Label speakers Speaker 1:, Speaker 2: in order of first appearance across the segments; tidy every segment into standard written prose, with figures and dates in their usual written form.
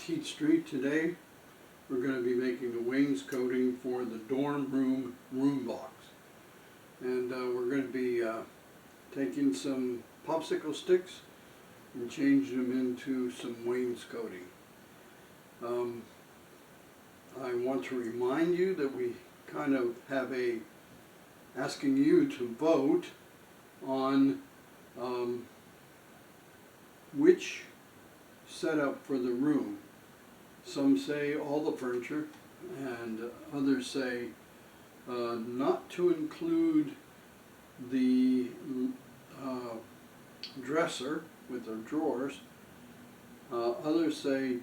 Speaker 1: Petite Street. Today we're going to be making the wainscoting for the dorm room box. And we're going to be taking some popsicle sticks and changing them into some wainscoting. I want to remind you that we kind of have asking you to vote on which setup for the room. Some say all the furniture, and others say not to include the dresser with the drawers. Others say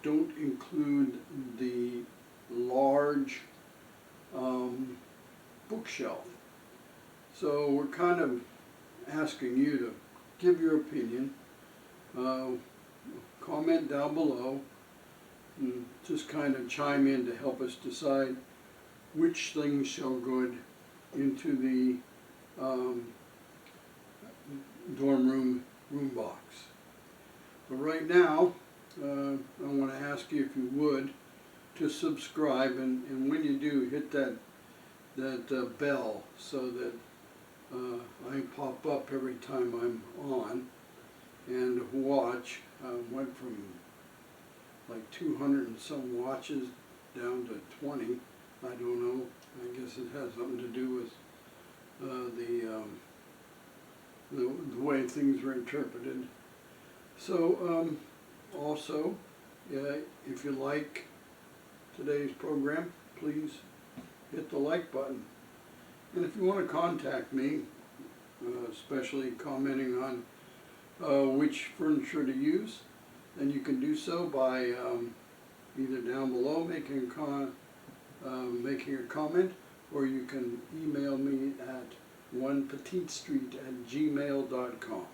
Speaker 1: don't include the large bookshelf. So we're kind of asking you to give your opinion. Comment down below and just kind of chime in to help us decide which things shall go into the dorm room box. But right now, I want to ask you if you would to subscribe, and when you do, hit that bell so that I pop up every time I'm on. And watch went from like 200 and some watches down to 20. I don't know. I guess it has something to do with the way things were interpreted. So also, if you like today's program, please hit the like button. And if you want to contact me, especially commenting on which furniture to use, then you can do so by either down below making a comment, or you can email me at onepetitestreet@gmail.com.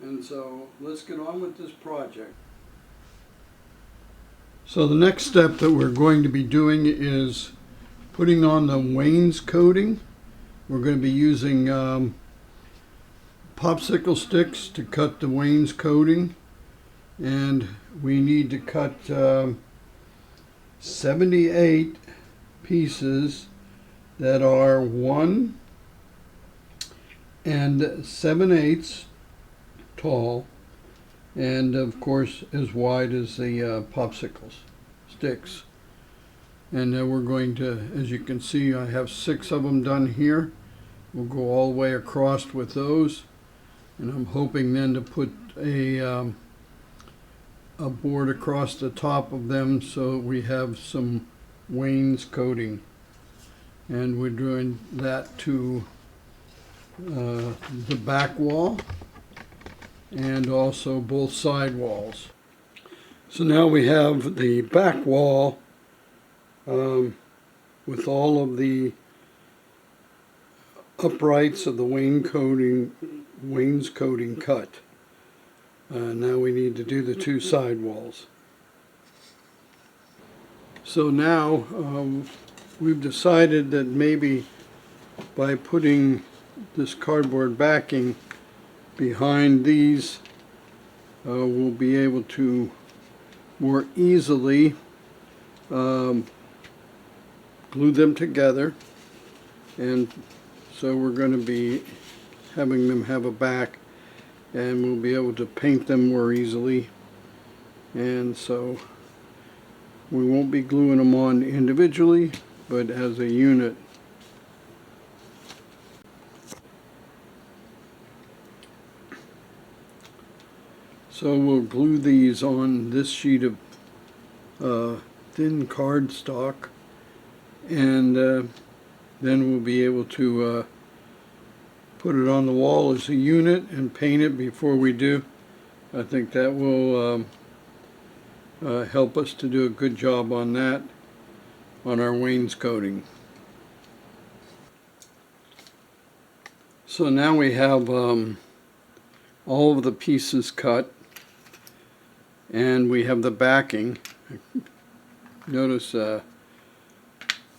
Speaker 1: And so let's get on with this project. So the next step that we're going to be doing is putting on the wainscoting. We're going to be using popsicle sticks to cut the wainscoting, and we need to cut 78 pieces that are 1 7/8 tall, and of course as wide as the popsicle sticks. And then we're going to, as you can see, I have 6 of them done here. We'll go all the way across with those. And I'm hoping then to put a board across the top of them so we have some wainscoting. And we're doing that to the back wall and also both side walls. So now we have the back wall with all of the uprights of the wainscoting cut. Now we need to do the 2 side walls. So now we've decided that maybe by putting this cardboard backing behind these, we'll be able to more easily glue them together. And so we're going to be having them have a back, and we'll be able to paint them more easily. And so we won't be gluing them on individually, but as a unit. So we'll glue these on this sheet of thin cardstock, and then we'll be able to put it on the wall as a unit and paint it before we do. I think that will help us to do a good job on that, on our wainscoting. So now we have all of the pieces cut, and we have the backing. Notice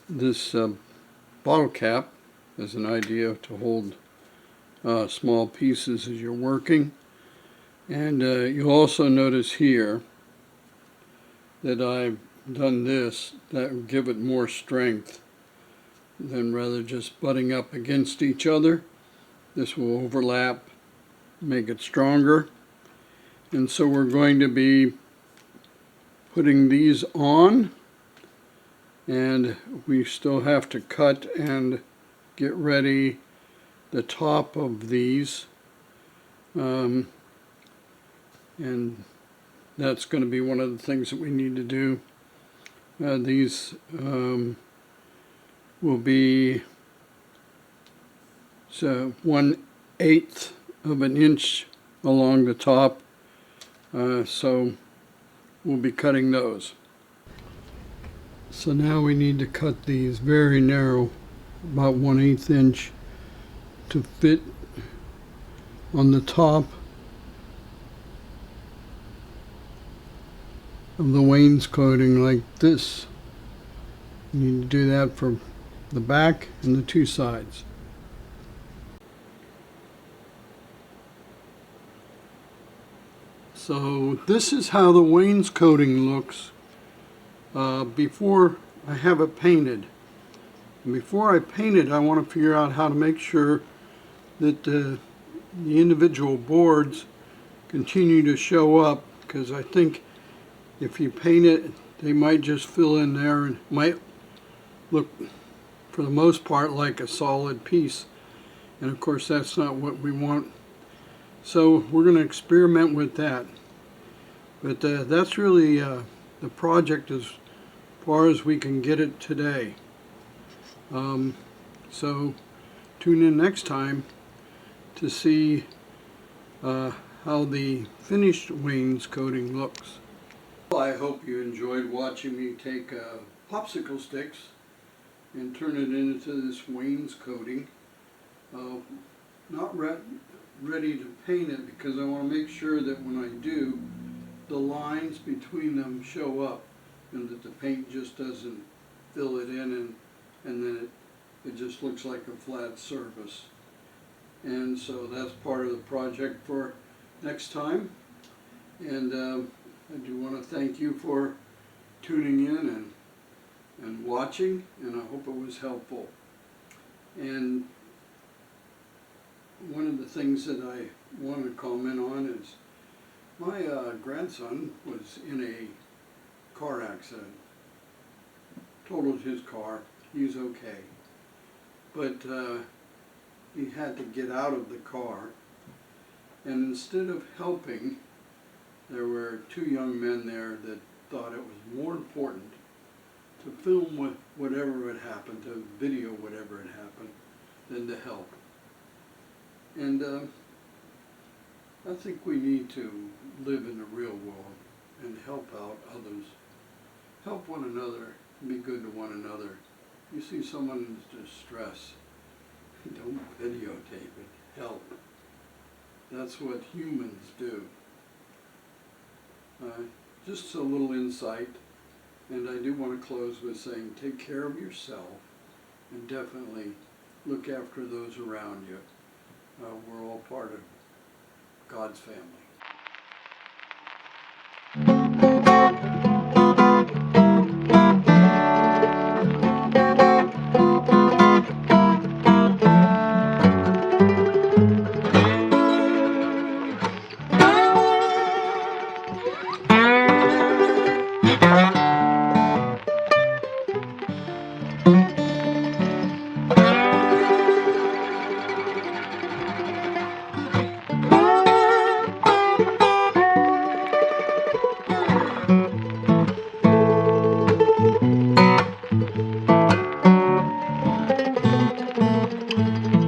Speaker 1: this bottle cap is an idea to hold small pieces as you're working. And you'll also notice here that I've done this. That would give it more strength than rather just butting up against each other. This will overlap, make it stronger. And so we're going to be putting these on, and we still have to cut and get ready the top of these, and that's going to be one of the things that we need to do. These will be 1/8 of an inch along the top, so we'll be cutting those. So now we need to cut these very narrow, about 1/8 inch, to fit on the top of the wainscoting like this. You need to do that for the back and the two sides. So this is how the wainscoting looks before I have it painted. And before I paint it, I want to figure out how to make sure that the individual boards continue to show up, because I think if you paint it, they might just fill in there and might look, for the most part, like a solid piece. And of course, that's not what we want. So we're going to experiment with that. But that's really the project as far as we can get it today. So tune in next time to see how the finished wainscoting looks. Well, I hope you enjoyed watching me take popsicle sticks and turn it into this wainscoting. Not ready to paint it, because I want to make sure that when I do, the lines between them show up and that the paint just doesn't fill it in and then it just looks like a flat surface. And so that's part of the project for next time. And I do want to thank you for tuning in and watching, and I hope it was helpful. And one of the things that I want to comment on is my grandson was in a car accident, totaled his car. He's okay, but he had to get out of the car, and instead of helping, there were two young men there that thought it was more important to film whatever had happened, to video whatever had happened, than to help. And I think we need to live in the real world and help out others. Help one another, be good to one another. You see someone in distress, don't videotape it, help. That's what humans do. Just a little insight, and I do want to close with saying take care of yourself and definitely look after those around you. We're all part of God's family.